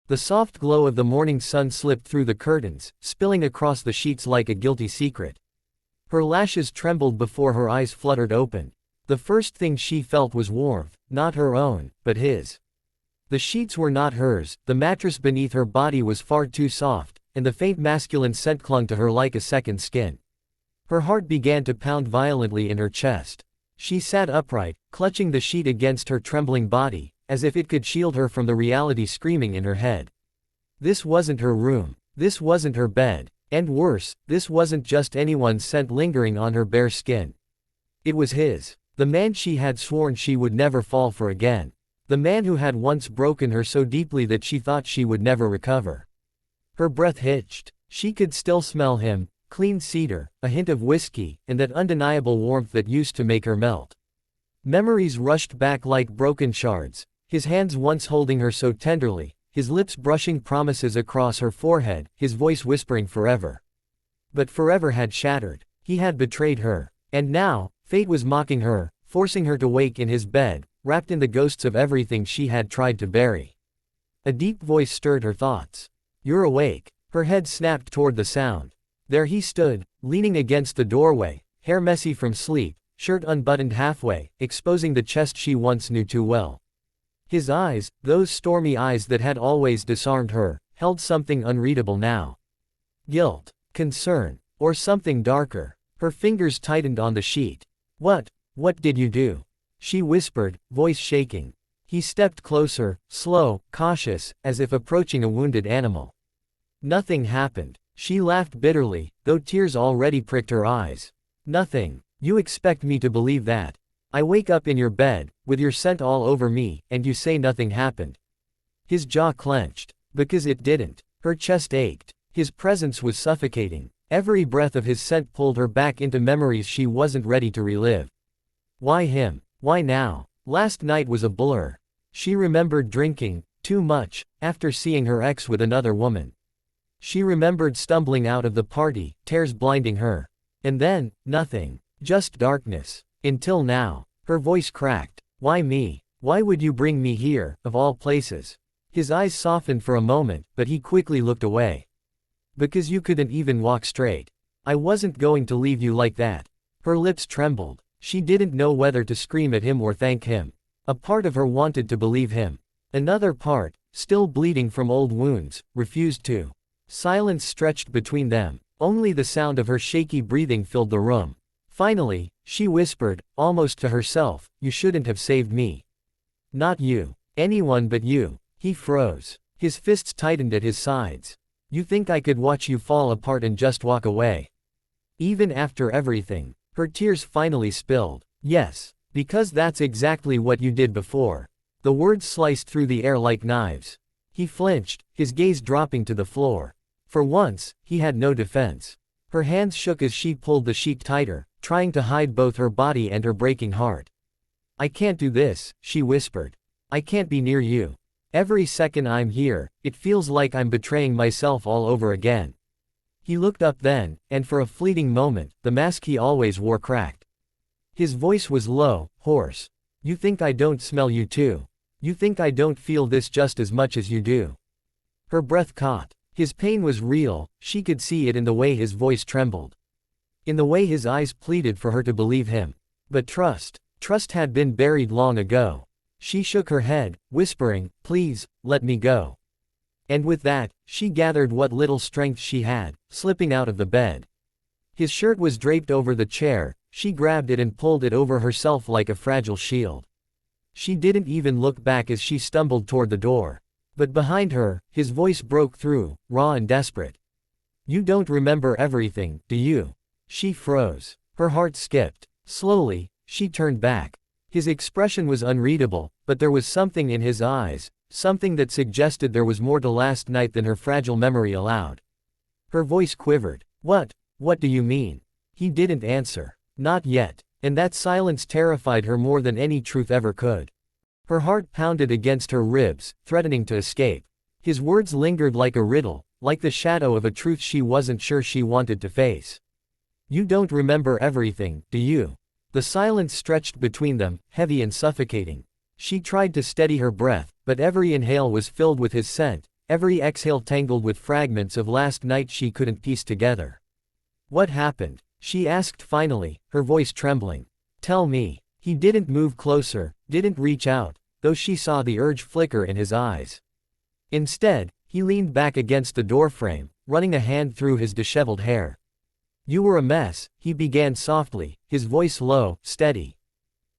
The soft glow of the morning sun slipped through the curtains, spilling across the sheets like a guilty secret. Her lashes trembled before her eyes fluttered open. The first thing she felt was warmth, not her own, but his. The sheets were not hers, the mattress beneath her body was far too soft, and the faint masculine scent clung to her like a second skin. Her heart began to pound violently in her chest. She sat upright, clutching the sheet against her trembling body, as if it could shield her from the reality screaming in her head. This wasn't her room. This wasn't her bed. And worse, this wasn't just anyone's scent lingering on her bare skin. It was his. The man she had sworn she would never fall for again. The man who had once broken her so deeply that she thought she would never recover. Her breath hitched. She could still smell him, clean cedar, a hint of whiskey, and that undeniable warmth that used to make her melt. Memories rushed back like broken shards, his hands once holding her so tenderly, his lips brushing promises across her forehead, his voice whispering forever. But forever had shattered. He had betrayed her. And now, fate was mocking her, forcing her to wake in his bed, wrapped in the ghosts of everything she had tried to bury. A deep voice stirred her thoughts. "You're awake." Her head snapped toward the sound. There he stood, leaning against the doorway, hair messy from sleep, shirt unbuttoned halfway, exposing the chest she once knew too well. His eyes, those stormy eyes that had always disarmed her, held something unreadable now. Guilt, concern, or something darker. Her fingers tightened on the sheet. What did you do?" she whispered, voice shaking. He stepped closer, slow, cautious, as if approaching a wounded animal. "Nothing happened." She laughed bitterly, though tears already pricked her eyes. "Nothing. You expect me to believe that? I wake up in your bed, with your scent all over me, and you say nothing happened." His jaw clenched. Because it didn't. Her chest ached. His presence was suffocating. Every breath of his scent pulled her back into memories she wasn't ready to relive. Why him? Why now? Last night was a blur. She remembered drinking, too much, after seeing her ex with another woman. She remembered stumbling out of the party, tears blinding her. And then, nothing. Just darkness. Until now. Her voice cracked. Why me? Why would you bring me here, of all places? His eyes softened for a moment, but he quickly looked away. Because you couldn't even walk straight. I wasn't going to leave you like that. Her lips trembled. She didn't know whether to scream at him or thank him. A part of her wanted to believe him. Another part, still bleeding from old wounds, refused to. Silence stretched between them. Only the sound of her shaky breathing filled the room. Finally, she whispered, almost to herself, "You shouldn't have saved me. Not you. Anyone but you." He froze. His fists tightened at his sides. "You think I could watch you fall apart and just walk away? Even after everything?" Her tears finally spilled. "Yes. Because that's exactly what you did before." The words sliced through the air like knives. He flinched, his gaze dropping to the floor. For once, he had no defense. Her hands shook as she pulled the sheet tighter, trying to hide both her body and her breaking heart. "I can't do this," she whispered. "I can't be near you. Every second I'm here, it feels like I'm betraying myself all over again." He looked up then, and for a fleeting moment, the mask he always wore cracked. His voice was low, hoarse. "You think I don't smell you too? You think I don't feel this just as much as you do?" Her breath caught. His pain was real, she could see it in the way his voice trembled. In the way his eyes pleaded for her to believe him. But trust had been buried long ago. She shook her head, whispering, "Please, let me go." And with that, she gathered what little strength she had, slipping out of the bed. His shirt was draped over the chair, she grabbed it and pulled it over herself like a fragile shield. She didn't even look back as she stumbled toward the door. But behind her, his voice broke through, raw and desperate. "You don't remember everything, do you?" She froze. Her heart skipped. Slowly, she turned back. His expression was unreadable, but there was something in his eyes, something that suggested there was more to last night than her fragile memory allowed. Her voice quivered. What do you mean?" He didn't answer. Not yet. And that silence terrified her more than any truth ever could. Her heart pounded against her ribs, threatening to escape. His words lingered like a riddle, like the shadow of a truth she wasn't sure she wanted to face. "You don't remember everything, do you?" The silence stretched between them, heavy and suffocating. She tried to steady her breath, but every inhale was filled with his scent, every exhale tangled with fragments of last night she couldn't piece together. "What happened?" she asked finally, her voice trembling. "Tell me." He didn't move closer, didn't reach out, though she saw the urge flicker in his eyes. Instead, he leaned back against the doorframe, running a hand through his disheveled hair. "You were a mess," he began softly, his voice low, steady.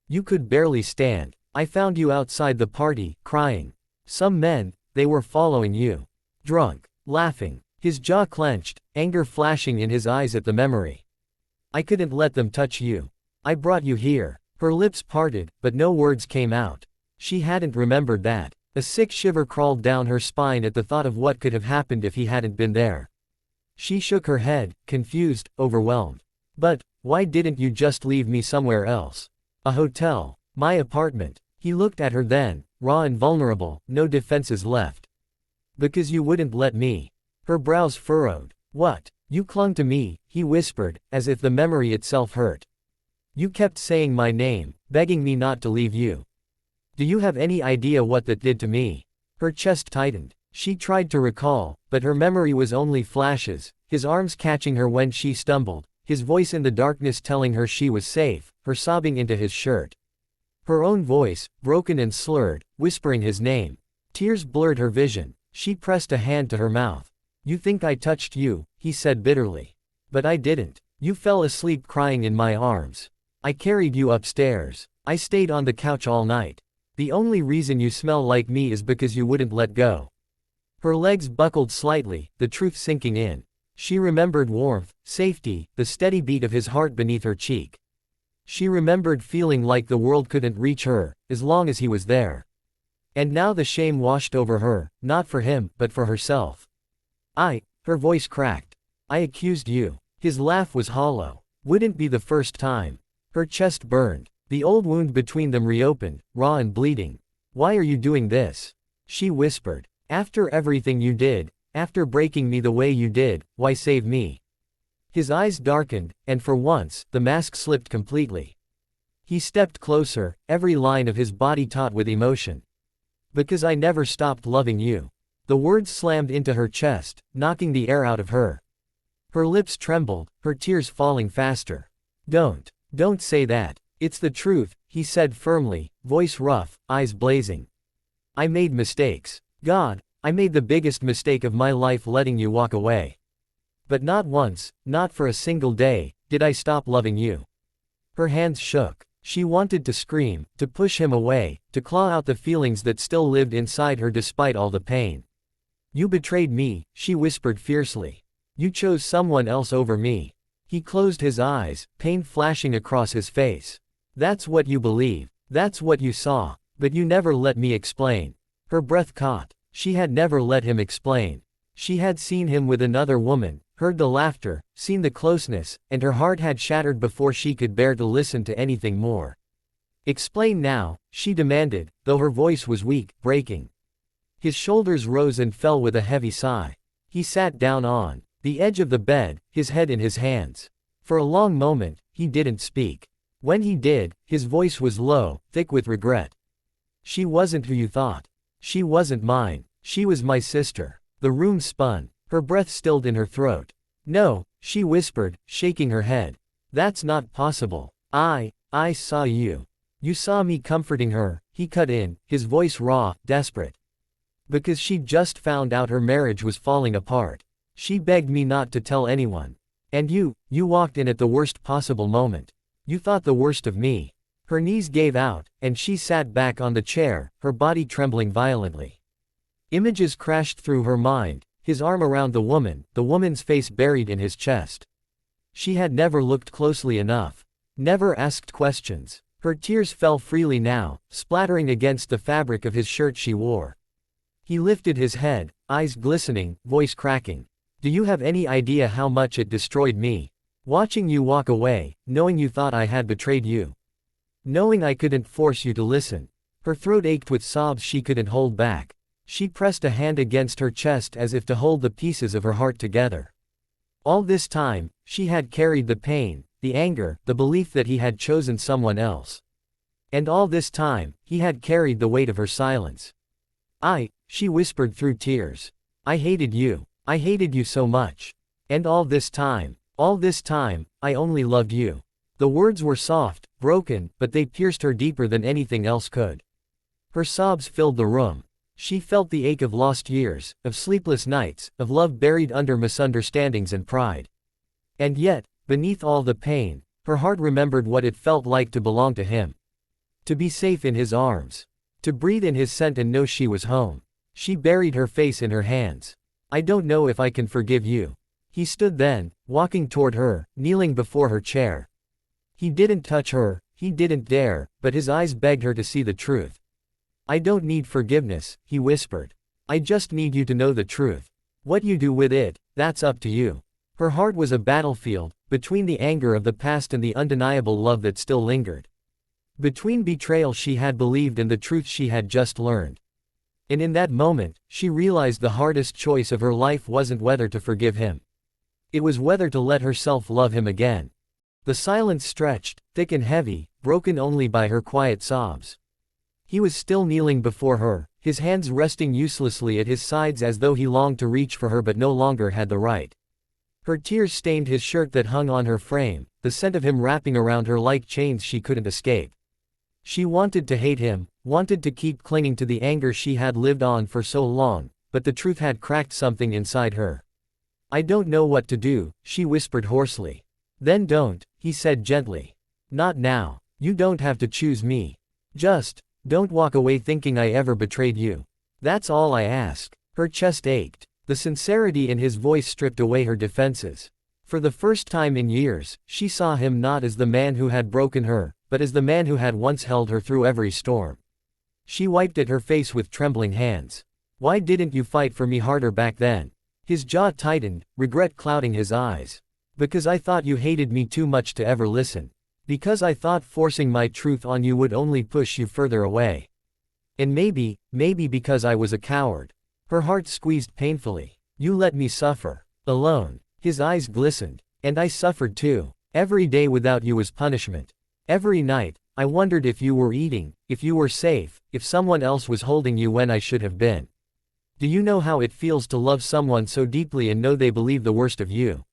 "You could barely stand. I found you outside the party, crying. Some men, they were following you. Drunk, laughing." His jaw clenched, anger flashing in his eyes at the memory. "I couldn't let them touch you. I brought you here." Her lips parted, but no words came out. She hadn't remembered that. A sick shiver crawled down her spine at the thought of what could have happened if he hadn't been there. She shook her head, confused, overwhelmed. "But, why didn't you just leave me somewhere else? A hotel. My apartment." He looked at her then, raw and vulnerable, no defenses left. "Because you wouldn't let me." Her brows furrowed. "What? You clung to me," he whispered, as if the memory itself hurt. "You kept saying my name, begging me not to leave you. Do you have any idea what that did to me?" Her chest tightened. She tried to recall, but her memory was only flashes, his arms catching her when she stumbled, his voice in the darkness telling her she was safe, her sobbing into his shirt. Her own voice, broken and slurred, whispering his name. Tears blurred her vision. She pressed a hand to her mouth. "You think I touched you," he said bitterly. "But I didn't. You fell asleep crying in my arms. I carried you upstairs. I stayed on the couch all night. The only reason you smell like me is because you wouldn't let go." Her legs buckled slightly, the truth sinking in. She remembered warmth, safety, the steady beat of his heart beneath her cheek. She remembered feeling like the world couldn't reach her, as long as he was there. And now the shame washed over her, not for him, but for herself. Her voice cracked. "I accused you." His laugh was hollow. "Wouldn't be the first time." Her chest burned. The old wound between them reopened, raw and bleeding. "Why are you doing this?" she whispered. "After everything you did, after breaking me the way you did, why save me?" His eyes darkened, and for once, the mask slipped completely. He stepped closer, every line of his body taut with emotion. "Because I never stopped loving you." The words slammed into her chest, knocking the air out of her. Her lips trembled, her tears falling faster. Don't say that. It's the truth," he said firmly, voice rough, eyes blazing. "I made mistakes. God, I made the biggest mistake of my life letting you walk away. But not once, not for a single day, did I stop loving you." Her hands shook. She wanted to scream, to push him away, to claw out the feelings that still lived inside her despite all the pain. "You betrayed me," she whispered fiercely. "You chose someone else over me." He closed his eyes, pain flashing across his face. "That's what you believe. That's what you saw. But you never let me explain." Her breath caught. She had never let him explain. She had seen him with another woman, heard the laughter, seen the closeness, and her heart had shattered before she could bear to listen to anything more. "Explain now," she demanded, though her voice was weak, breaking. His shoulders rose and fell with a heavy sigh. He sat down on the edge of the bed, his head in his hands. For a long moment, he didn't speak. When he did, his voice was low, thick with regret. "She wasn't who you thought. She wasn't mine. She was my sister." The room spun. Her breath stilled in her throat. "No," she whispered, shaking her head. "That's not possible. I saw you. You saw me comforting her," he cut in, his voice raw, desperate. "Because she'd just found out her marriage was falling apart. She begged me not to tell anyone. And you walked in at the worst possible moment. You thought the worst of me." Her knees gave out, and she sat back on the chair, her body trembling violently. Images crashed through her mind, his arm around the woman's face buried in his chest. She had never looked closely enough. Never asked questions. Her tears fell freely now, splattering against the fabric of his shirt she wore. He lifted his head, eyes glistening, voice cracking. "Do you have any idea how much it destroyed me? Watching you walk away, knowing you thought I had betrayed you. Knowing I couldn't force you to listen." Her throat ached with sobs she couldn't hold back. She pressed a hand against her chest as if to hold the pieces of her heart together. All this time, she had carried the pain, the anger, the belief that he had chosen someone else. And all this time, he had carried the weight of her silence. She whispered through tears. I hated you. I hated you so much. And all this time, I only loved you. The words were soft, broken, but they pierced her deeper than anything else could. Her sobs filled the room. She felt the ache of lost years, of sleepless nights, of love buried under misunderstandings and pride. And yet, beneath all the pain, her heart remembered what it felt like to belong to him. To be safe in his arms. To breathe in his scent and know she was home. She buried her face in her hands. I don't know if I can forgive you. He stood then, walking toward her, kneeling before her chair. He didn't touch her, he didn't dare, but his eyes begged her to see the truth. I don't need forgiveness, he whispered. I just need you to know the truth. What you do with it, that's up to you. Her heart was a battlefield, between the anger of the past and the undeniable love that still lingered. Between betrayal she had believed and the truth she had just learned. And in that moment, she realized the hardest choice of her life wasn't whether to forgive him. It was whether to let herself love him again. The silence stretched, thick and heavy, broken only by her quiet sobs. He was still kneeling before her, his hands resting uselessly at his sides as though he longed to reach for her but no longer had the right. Her tears stained his shirt that hung on her frame, the scent of him wrapping around her like chains she couldn't escape. She wanted to hate him, wanted to keep clinging to the anger she had lived on for so long, but the truth had cracked something inside her. I don't know what to do, she whispered hoarsely. Then don't, he said gently. Not now. You don't have to choose me. Just, don't walk away thinking I ever betrayed you. That's all I ask. Her chest ached. The sincerity in his voice stripped away her defenses. For the first time in years, she saw him not as the man who had broken her, but as the man who had once held her through every storm. She wiped at her face with trembling hands. Why didn't you fight for me harder back then? His jaw tightened, regret clouding his eyes. Because I thought you hated me too much to ever listen. Because I thought forcing my truth on you would only push you further away. And maybe because I was a coward. Her heart squeezed painfully. You let me suffer. Alone. His eyes glistened. And I suffered too. Every day without you was punishment. Every night, I wondered if you were eating, if you were safe, if someone else was holding you when I should have been. Do you know how it feels to love someone so deeply and know they believe the worst of you?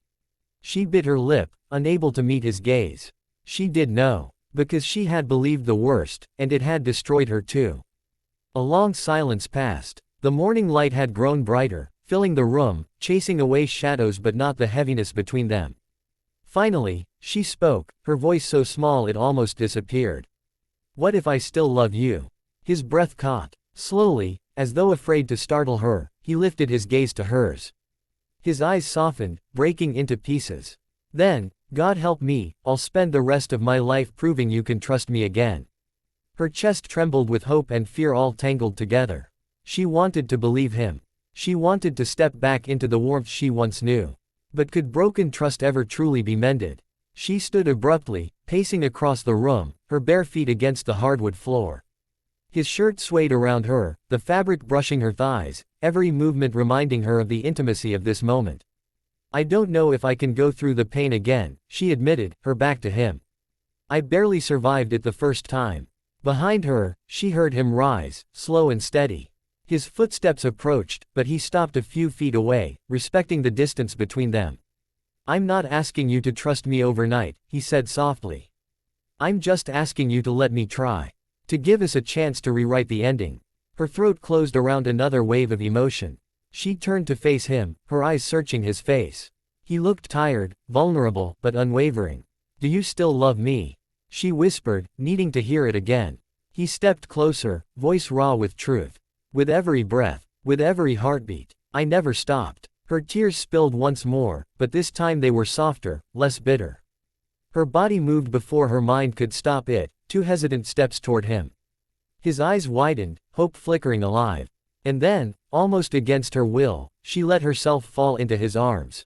She bit her lip, unable to meet his gaze. She did know. Because she had believed the worst, and it had destroyed her too. A long silence passed. The morning light had grown brighter, filling the room, chasing away shadows but not the heaviness between them. Finally, she spoke, her voice so small it almost disappeared. What if I still love you? His breath caught. Slowly, as though afraid to startle her, he lifted his gaze to hers. His eyes softened, breaking into pieces. Then, God help me, I'll spend the rest of my life proving you can trust me again. Her chest trembled with hope and fear all tangled together. She wanted to believe him. She wanted to step back into the warmth she once knew. But could broken trust ever truly be mended? She stood abruptly, pacing across the room, her bare feet against the hardwood floor. His shirt swayed around her, the fabric brushing her thighs, every movement reminding her of the intimacy of this moment. I don't know if I can go through the pain again, she admitted, her back to him. I barely survived it the first time. Behind her, she heard him rise, slow and steady. His footsteps approached, but he stopped a few feet away, respecting the distance between them. I'm not asking you to trust me overnight, he said softly. I'm just asking you to let me try. To give us a chance to rewrite the ending. Her throat closed around another wave of emotion. She turned to face him, her eyes searching his face. He looked tired, vulnerable, but unwavering. Do you still love me? She whispered, needing to hear it again. He stepped closer, voice raw with truth. With every breath, with every heartbeat, I never stopped. Her tears spilled once more, but this time they were softer, less bitter. Her body moved before her mind could stop it, 2 hesitant steps toward him. His eyes widened, hope flickering alive. And then, almost against her will, she let herself fall into his arms.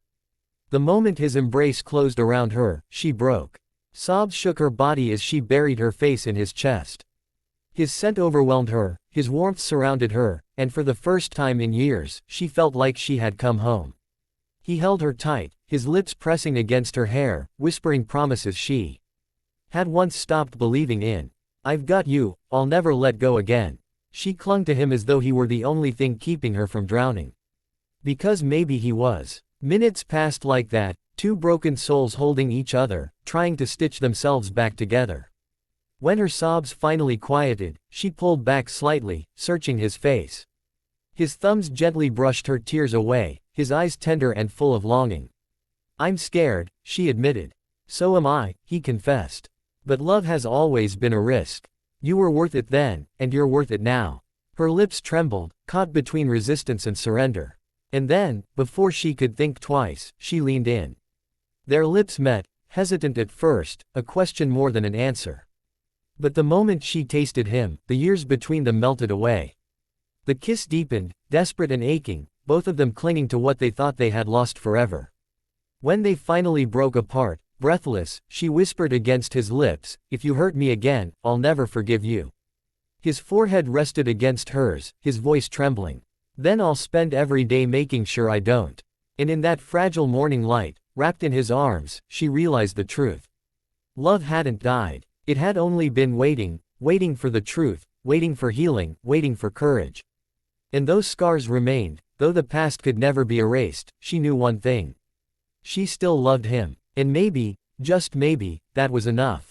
The moment his embrace closed around her, she broke. Sobs shook her body as she buried her face in his chest. His scent overwhelmed her, his warmth surrounded her, and for the first time in years, she felt like she had come home. He held her tight, his lips pressing against her hair, whispering promises she had once stopped believing in. I've got you, I'll never let go again. She clung to him as though he were the only thing keeping her from drowning. Because maybe he was. Minutes passed like that, two broken souls holding each other, trying to stitch themselves back together. When her sobs finally quieted, she pulled back slightly, searching his face. His thumbs gently brushed her tears away, his eyes tender and full of longing. "I'm scared," she admitted. "So am I," he confessed. "But love has always been a risk. You were worth it then, and you're worth it now." Her lips trembled, caught between resistance and surrender. And then, before she could think twice, she leaned in. Their lips met, hesitant at first, a question more than an answer. But the moment she tasted him, the years between them melted away. The kiss deepened, desperate and aching, both of them clinging to what they thought they had lost forever. When they finally broke apart, breathless, she whispered against his lips, "If you hurt me again, I'll never forgive you." His forehead rested against hers, his voice trembling. "Then I'll spend every day making sure I don't." And in that fragile morning light, wrapped in his arms, she realized the truth. Love hadn't died. It had only been waiting, waiting for the truth, waiting for healing, waiting for courage. And those scars remained, though the past could never be erased. She knew one thing. She still loved him. And maybe, just maybe, that was enough.